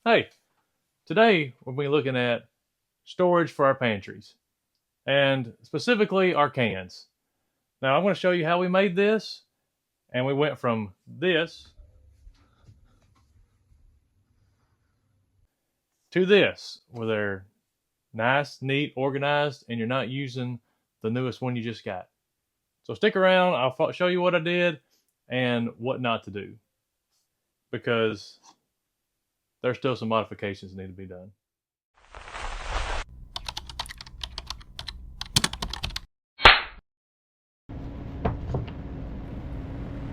Hey, today we'll be looking at storage for our pantries and specifically our cans. Now I'm going to show you how we made this, and we went from this to this where they're nice, neat, organized, and you're not using the newest one you just got. So stick around, I'll show you what I did and what not to do because there's still some modifications that need to be done.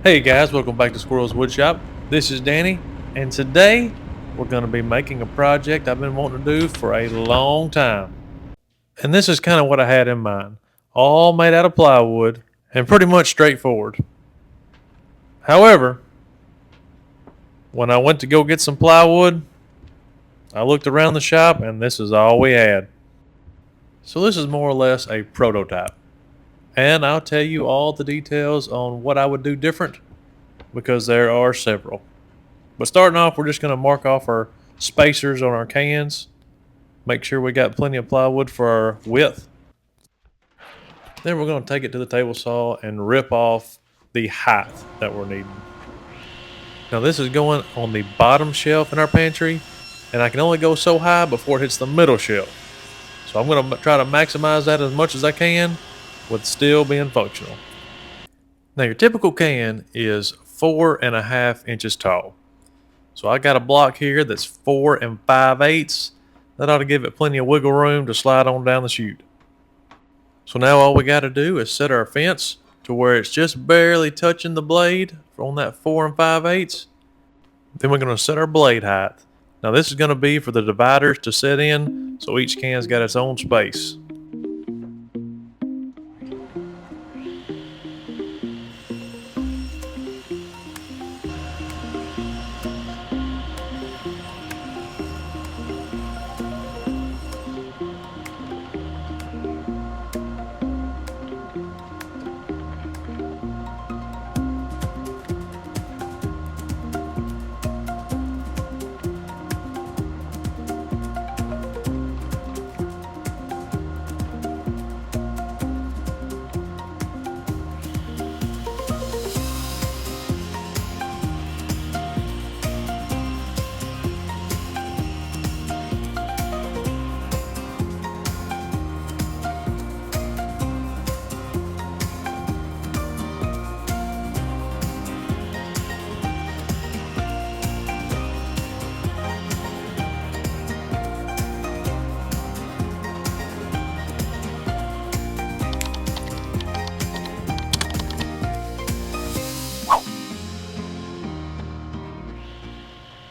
Hey guys, welcome back to Squirrel's Woodshop. This is Danny, and today we're going to be making a project I've been wanting to do for a long time. And this is kind of what I had in mind. All made out of plywood and pretty much straightforward. However, when I went to go get some plywood, I looked around the shop and this is all we had. So this is more or less a prototype. And I'll tell you all the details on what I would do different because there are several. But starting off, we're just going to mark off our spacers on our cans. Make sure we got plenty of plywood for our width. Then we're going to take it to the table saw and rip off the height that we're needing. Now this is going on the bottom shelf in our pantry, and I can only go so high before it hits the middle shelf. So I'm going to try to maximize that as much as I can with still being functional. Now your typical can is 4.5 inches tall. So I got a block here that's 4 5/8. That ought to give it plenty of wiggle room to slide on down the chute. So now all we got to do is set our fence to where it's just barely touching the blade on that 4 5/8. Then we're going to set our blade height. Now this is going to be for the dividers to set in, so each can's got its own space.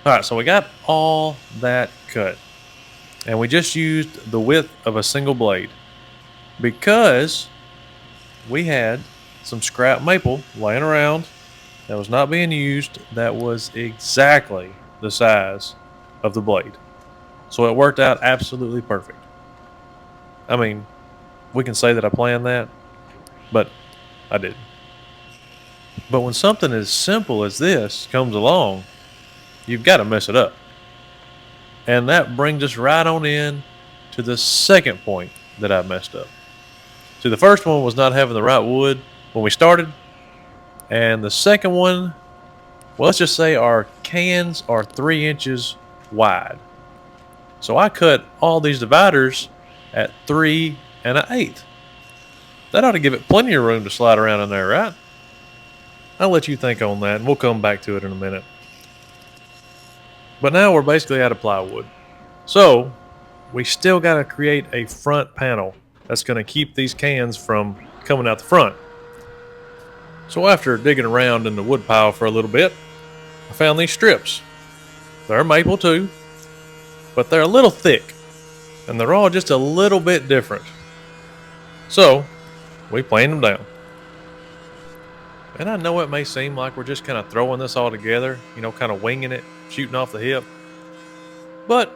Alright, so we got all that cut. And we just used the width of a single blade because we had some scrap maple laying around that was not being used that was exactly the size of the blade. So it worked out absolutely perfect. I mean, we can say that I planned that, but I didn't. But when something as simple as this comes along, you've got to mess it up. And that brings us right on in to the second point that I messed up. See, the first one was not having the right wood when we started. And the second one, well, let's just say our cans are 3 inches wide. So I cut all these dividers at 3 1/8. That ought to give it plenty of room to slide around in there, right? I'll let you think on that, and we'll come back to it in a minute. But now we're basically out of plywood. So we still got to create a front panel that's going to keep these cans from coming out the front. So after digging around in the wood pile for a little bit, I found these strips. They're maple too, but they're a little thick, and they're all just a little bit different. So we planed them down. And I know it may seem like we're just kind of throwing this all together, kind of winging it, shooting off the hip. But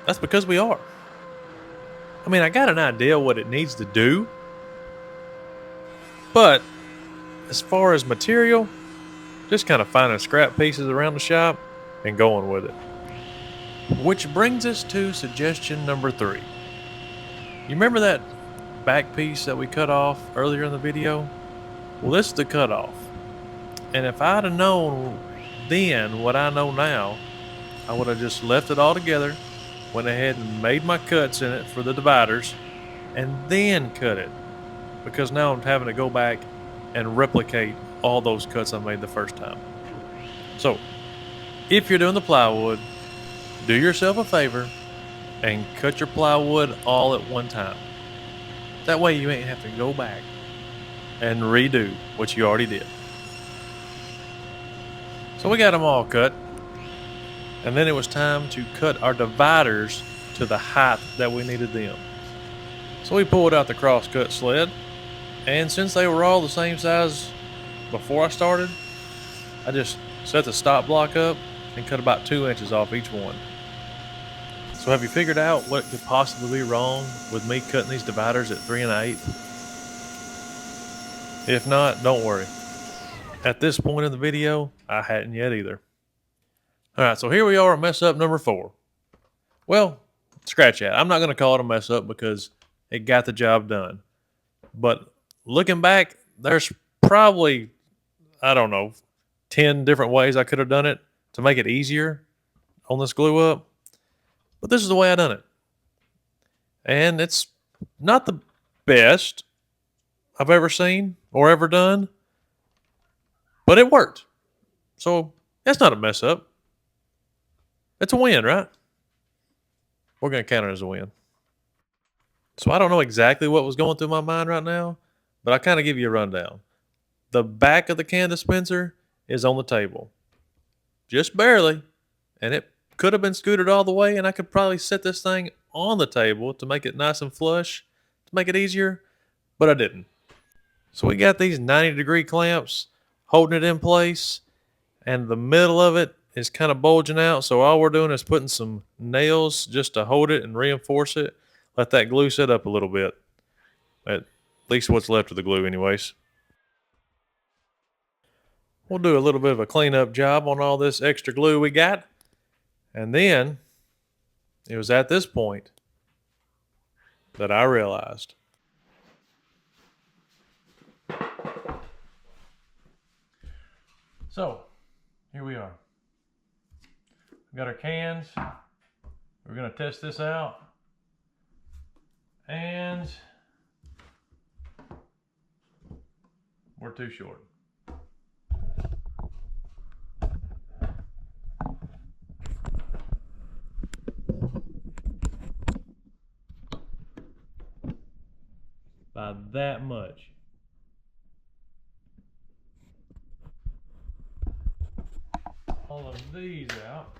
that's because we are. I mean, I got an idea what it needs to do. But as far as material, just kind of finding scrap pieces around the shop and going with it. Which brings us to suggestion number 3. You remember that back piece that we cut off earlier in the video? Well, this is the cutoff. And if I'd have known then what I know now, I would have just left it all together, went ahead and made my cuts in it for the dividers, and then cut it. Because now I'm having to go back and replicate all those cuts I made the first time. So, if you're doing the plywood, do yourself a favor and cut your plywood all at one time. That way you ain't have to go back and redo what you already did. So we got them all cut. And then it was time to cut our dividers to the height that we needed them. So we pulled out the crosscut sled, and since they were all the same size before I started, I just set the stop block up and cut about 2 inches off each one. So have you figured out what could possibly be wrong with me cutting these dividers at 3 1/8? If not, don't worry. At this point in the video, I hadn't yet either. Alright, so here we are at mess up number 4. Well, scratch that. I'm not going to call it a mess up because it got the job done. But looking back, there's probably, I don't know, 10 different ways I could have done it to make it easier on this glue up. But this is the way I done it. And it's not the best I've ever seen or ever done, but it worked. So that's not a mess up. It's a win, right? We're going to count it as a win. So I don't know exactly what was going through my mind right now, but I kind of give you a rundown. The back of the can dispenser is on the table, just barely, and it could have been scooted all the way, and I could probably set this thing on the table to make it nice and flush, to make it easier, but I didn't. So we got these 90-degree clamps holding it in place, and the middle of it is kind of bulging out, so all we're doing is putting some nails just to hold it and reinforce it. Let that glue set up a little bit. At least what's left of the glue anyways. We'll do a little bit of a cleanup job on all this extra glue we got. And then it was at this point that I realized. So here we are. We got our cans. We're going to test this out. And we're too short. By that much. All of these out.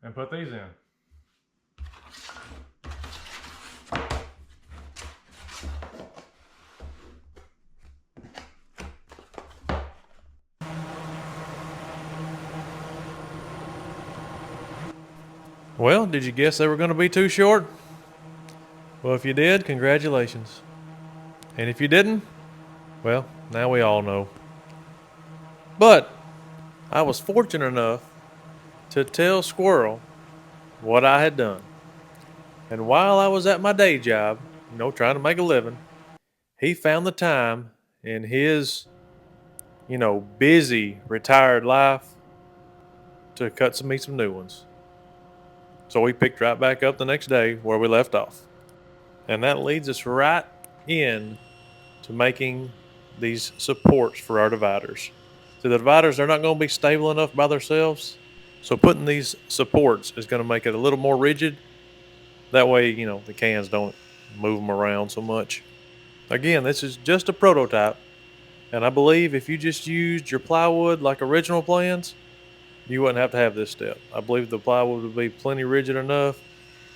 And put these in. Well, did you guess they were going to be too short? Well, if you did, congratulations. And if you didn't, well, now we all know. But I was fortunate enough to tell Squirrel what I had done. And while I was at my day job, trying to make a living, he found the time in his, busy retired life to cut me some new ones. So we picked right back up the next day where we left off. And that leads us right in to making these supports for our dividers. So the dividers are not going to be stable enough by themselves. So putting these supports is going to make it a little more rigid. That way, the cans don't move them around so much. Again, this is just a prototype. And I believe if you just used your plywood like original plans, you wouldn't have to have this step. I believe the plywood would be plenty rigid enough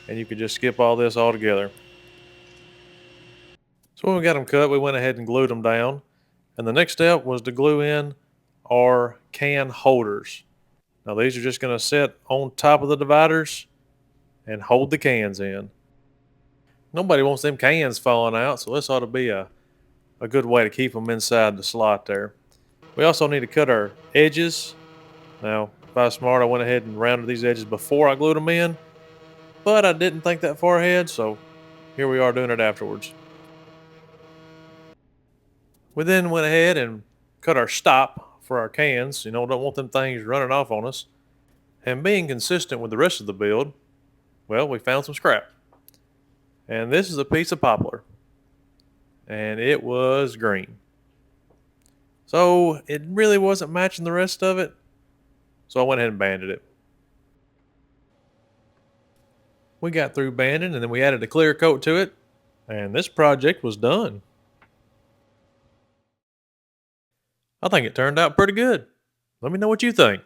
and you could just skip all this altogether. So when we got them cut, we went ahead and glued them down. And the next step was to glue in our can holders. Now these are just going to sit on top of the dividers and hold the cans in. Nobody wants them cans falling out, so this ought to be a a good way to keep them inside the slot there. We also need to cut our edges. Now, if I was smart, I went ahead and rounded these edges before I glued them in, but I didn't think that far ahead, so here we are doing it afterwards. We then went ahead and cut our stop for our cans. You know, don't want them things running off on us. And being consistent with the rest of the build, well, we found some scrap. And this is a piece of poplar. And it was green. So it really wasn't matching the rest of it. So I went ahead and banded it. We got through banding and then we added a clear coat to it. And this project was done. I think it turned out pretty good. Let me know what you think.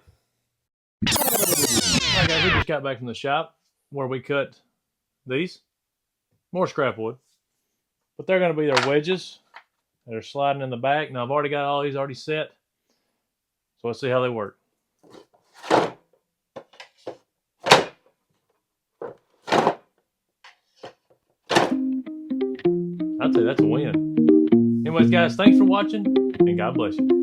Alright guys, we just got back from the shop where we cut these. More scrap wood. But they're going to be their wedges. They're sliding in the back. Now I've already got all these already set. So let's see how they work. I'd say that's a win. Anyways guys, thanks for watching and God bless you.